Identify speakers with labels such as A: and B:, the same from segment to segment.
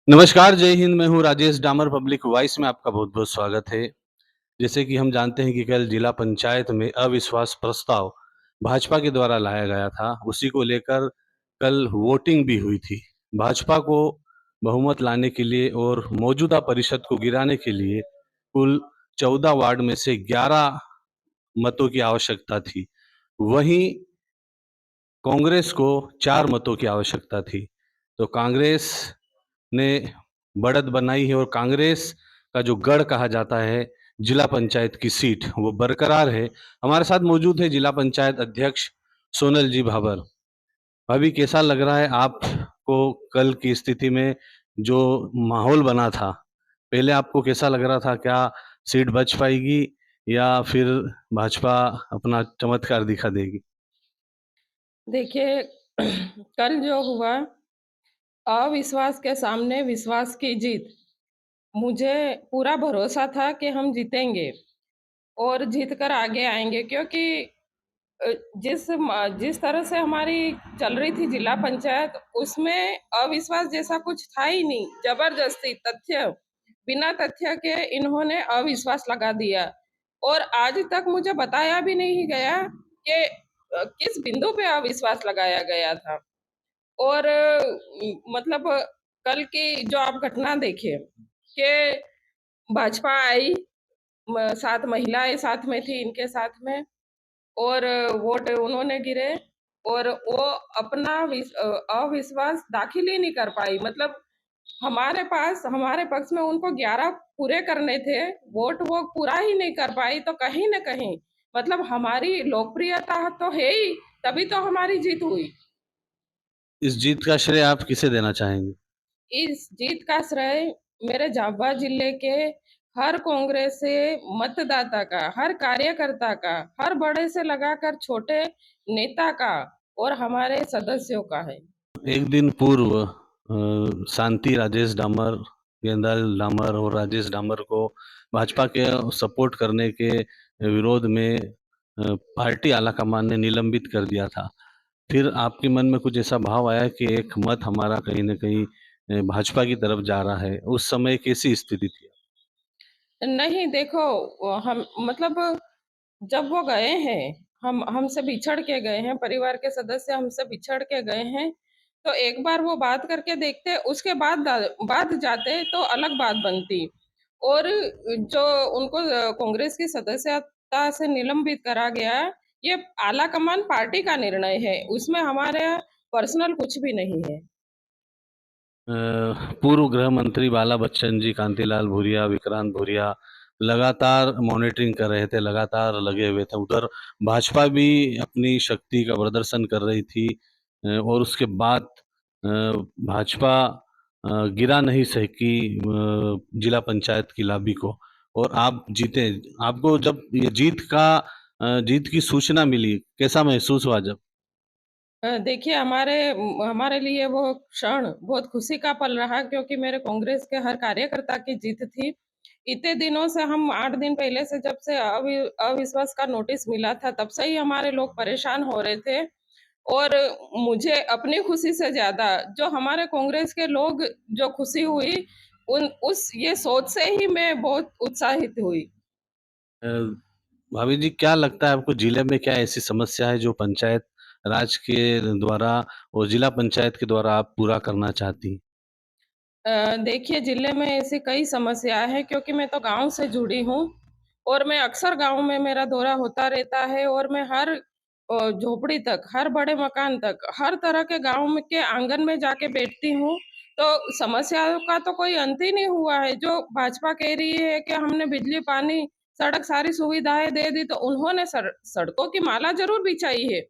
A: नमस्कार, जय हिंद। मैं हूँ राजेश डामर। पब्लिक वॉइस में आपका बहुत-बहुत स्वागत है। जैसे कि हम जानते हैं कि कल जिला पंचायत में अविश्वास प्रस्ताव भाजपा के द्वारा लाया गया था। उसी को लेकर कल वोटिंग भी हुई थी। भाजपा को बहुमत लाने के लिए और मौजूदा परिषद को गिराने के लिए कुल 14 वार्ड में से 11 मतों की आवश्यकता थी। वहीं कांग्रेस को 4 मतों की आवश्यकता थी। तो कांग्रेस ने बढ़त बनाई है और कांग्रेस का जो गढ़ कहा जाता है जिला पंचायत की सीट वो बरकरार है। हमारे साथ मौजूद है जिला पंचायत अध्यक्ष सोनल जी भाबर। अभी कैसा लग रहा है आपको कल की स्थिति में जो माहौल बना था? पहले आपको कैसा लग रहा था? क्या सीट बच पाएगी या फिर भाजपा अपना चमत्कार दिखा देगी?
B: देखिए कल जो हुआ अविश्वास के सामने विश्वास की जीत। मुझे पूरा भरोसा था कि हम जीतेंगे और जीत कर आगे आएँगे क्योंकि अ, जिस तरह से हमारी चल रही थी जिला पंचायत उसमें अविश्वास जैसा कुछ था ही नहीं। ज़बरदस्ती बिना तथ्य के इन्होंने अविश्वास लगा दिया और आज तक मुझे बताया भी नहीं गया कि किस बिंदु पे अविश्वास लगाया गया था। और मतलब कल की जो आप घटना देखिए कि भाजपा आई 7 महिलाएँ साथ में थी इनके साथ में और वोट उन्होंने गिरे और वो अपना अविश्वास दाखिल ही नहीं कर पाई। मतलब हमारे पक्ष में उनको 11 पूरे करने थे, वोट वो पूरा ही नहीं कर पाई, तो कहीं न कहीं मतलब हमारी लोकप्रियता तो है ही, तभी तो हमारी जीत हुई।
A: इस जीत का श्रेय आप किसे देना चाहेंगे?
B: इस जीत का श्रेय मेरे झाबुआ जिले के हर कांग्रेस से मतदाता का, हर कार्यकर्ता का, हर बड़े से लगाकर छोटे नेता का और हमारे सदस्यों का है।
A: एक दिन पूर्व शांति राजेश डामर, गेंदाल डामर और राजेश डामर को भाजपा के सपोर्ट करने के विरोध में पार्टी आलाकमान ने निलंबित कर दिया था। फिर आपके मन में कुछ ऐसा भाव आया कि एक मत हमारा कहीं न कहीं भाजपा की तरफ जा रहा है। उस समय कैसी स्थिति थी?
B: नहीं देखो हम मतलब जब वो गए हैं, हम हमसे बिछड़ के गए हैं, परिवार के सदस्य हमसे बिछड़ के गए हैं, तो एक बार वो बात करके देखते, उसके बाद जाते तो अलग बात बनती। और जो उनको कांग्रेस की सदस्यता से निलंबित करा गया, ये आलाकमान पार्टी का निर्णय है, उसमें हमारे पर्सनल कुछ भी नहीं है।
A: अ, पूर्व गृह मंत्री बाला बच्चन जी, कांतिलाल भूरिया, विक्रांत भूरिया लगातार मॉनिटरिंग कर रहे थे, लगातार लगे हुए थे। उधर भाजपा भी अपनी शक्ति का प्रदर्शन कर रही थी और उसके बाद भाजपा गिरा नहीं सकी जिला पंचायत की लाबी को और आप जीते। आपको जब ये जीत की सूचना मिली, कैसा महसूस हुआ जब?
B: देखिए हमारे लिए वो क्षण बहुत खुशी का पल रहा क्योंकि मेरे कांग्रेस के हर कार्यकर्ता की जीत थी। इतने दिनों से हम 8 दिन पहले से जब से अविश्वास का नोटिस मिला था तब से ही हमारे लोग परेशान हो रहे थे और मुझे अपनी खुशी से ज़्यादा जो हमारे कांग्रेस के लोग जो खुशी हुई उन उस ये सोच से ही मैं बहुत उत्साहित हुई।
A: अ, भाभी जी, क्या लगता है आपको जिले में क्या ऐसी समस्या है जो पंचायत राज के द्वारा और जिला पंचायत के द्वारा आप पूरा करना चाहती हैं?
B: देखिए जिले में ऐसी कई समस्याएँ हैं क्योंकि मैं तो गाँव से जुड़ी हूँ और मैं अक्सर गाँव में मेरा दौरा होता रहता है और मैं हर झोपड़ी तक, हर बड़े मकान तक, हर तरह के गाँव में के आंगन में जाके बैठती हूँ, तो समस्याओं का तो कोई अंत ही नहीं हुआ है। जो भाजपा कह रही है कि हमने बिजली, पानी, सड़क सारी सुविधाएँ दे दी, तो उन्होंने सड़कों की माला ज़रूर बिछाई है,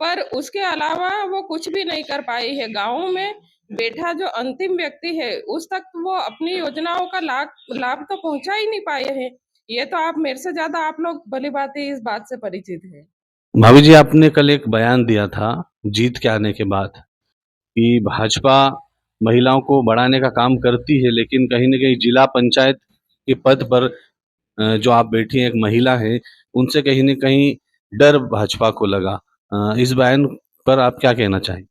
B: पर उसके अलावा वो कुछ भी नहीं कर पाई है। गाँव में बैठा जो अंतिम व्यक्ति है, उस तक वो अपनी योजनाओं का लाभ लाभ तो पहुँचा ही नहीं पाए हैं। ये तो आप मेरे से ज़्यादा आप लोग भली-भाँति इस बात से परिचित हैं।
A: भाभी जी, आपने कल एक बयान दिया था जीत के आने के बाद कि भाजपा महिलाओं को बढ़ाने का काम करती है, लेकिन कहीं न कहीं जिला पंचायत के पद पर जो आप बैठी हैं, एक महिला हैं, उनसे कहीं न कहीं डर भाजपा को लगा। इस बयान पर आप क्या कहना चाहेंगी?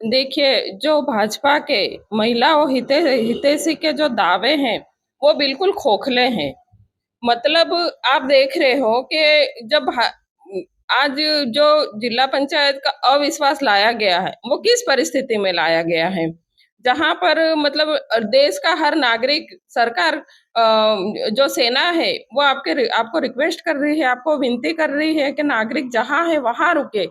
B: देखिए, जो भाजपा के महिला और हितैषी के जो दावे हैं, वो बिल्कुल खोखले हैं। मतलब आप देख रहे हो कि आज जो जिला पंचायत का अविश्वास लाया गया है, वो किस परिस्थिति में लाया गया है? जहाँ पर मतलब देश का हर नागरिक सरकार जो सेना है, वो आपको रिक्वेस्ट कर रही है, आपको विनती कर रही है कि नागरिक जहाँ है, वहाँ रुके।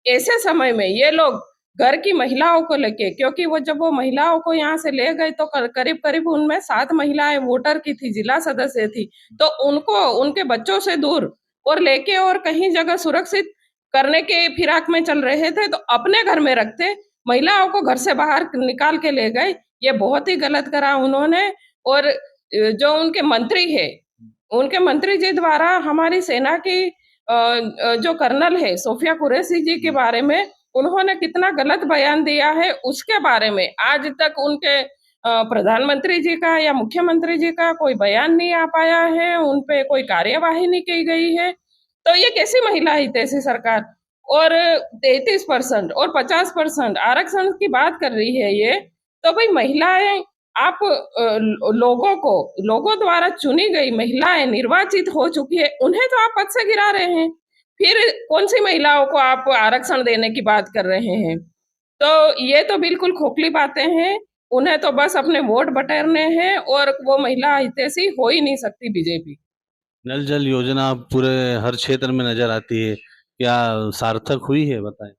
B: ऐसे समय में ये लोग घर की महिलाओं को लेके क्योंकि वो महिलाओं को यहाँ से ले गए तो करीब-करीब उनमें 7 महिलाएँ वोटर की थी, जिला सदस्य थी। तो उनको उनके बच्चों से दूर और लेके और कहीं जगह सुरक्षित करने के फिराक में चल रहे थे, तो अपने घर में रखते, महिलाओं को घर से बाहर निकाल के ले गए। ये बहुत ही गलत करा उन्होंने और जो उनके मंत्री जी द्वारा हमारी सेना की जो कर्नल है सोफिया कुरैशी जी के बारे में उन्होंने कितना गलत बयान दिया है उसके बारे में आज तक उनके प्रधानमंत्री जी का या मुख्यमंत्री जी का कोई बयान नहीं आ पाया है, उन पे कोई कार्यवाही नहीं की गई है। तो ये कैसी महिला हितैषी सरकार और 33% और 50% आरक्षण की बात कर रही है ये, तो भाई महिलाएँ आप लोगों द्वारा चुनी गई महिलाएँ निर्वाचित हो चुकी है, उन्हें तो आप पद से गिरा रहे हैं। फिर कौन-सी महिलाओं को आप आरक्षण देने की बात कर रहे हैं? तो ये तो बिल्कुल खोखली बातें हैं। उन्हें तो बस अपने वोट बटोरने हैं और वो महिला हितैषी हो ही नहीं सकती बीजेपी।
A: नल जल योजना पूरे हर क्षेत्र में नज़र आती है, क्या सार्थक हुई है बताएँ?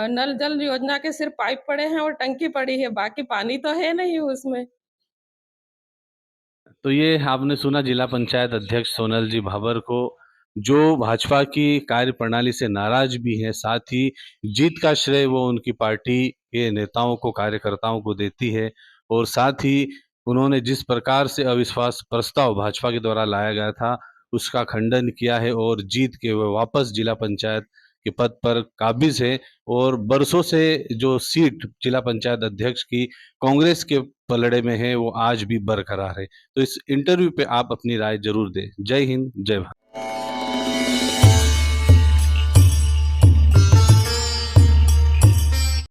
B: नल जल योजना के सिर्फ पाइप पड़े हैं और टंकी पड़ी है, बाकी पानी तो है नहीं उसमें।
A: तो ये आपने सुना जिला पंचायत अध्यक्ष सोनल जी भाभर को, जो भाजपा की कार्यप्रणाली से नाराज़ भी हैं, साथ ही जीत का श्रेय वो उनकी पार्टी के नेताओं को, कार्यकर्ताओं को देती है और साथ ही उन्होंने जिस प्रकार से अविश्वास प्रस्ताव भाजपा के द्वारा लाया गया था, उसका खंडन किया है और जीत के वो वापस जिला पंचायत के पद पर काबिज़ हैं और बरसों से जो सीट जिला पंचायत अध्यक्ष की कांग्रेस के पलड़े में है, वो आज भी बरकरार है। तो इस इंटरव्यू पे आप अपनी राय ज़रूर दें। जय हिंद, जय भारत।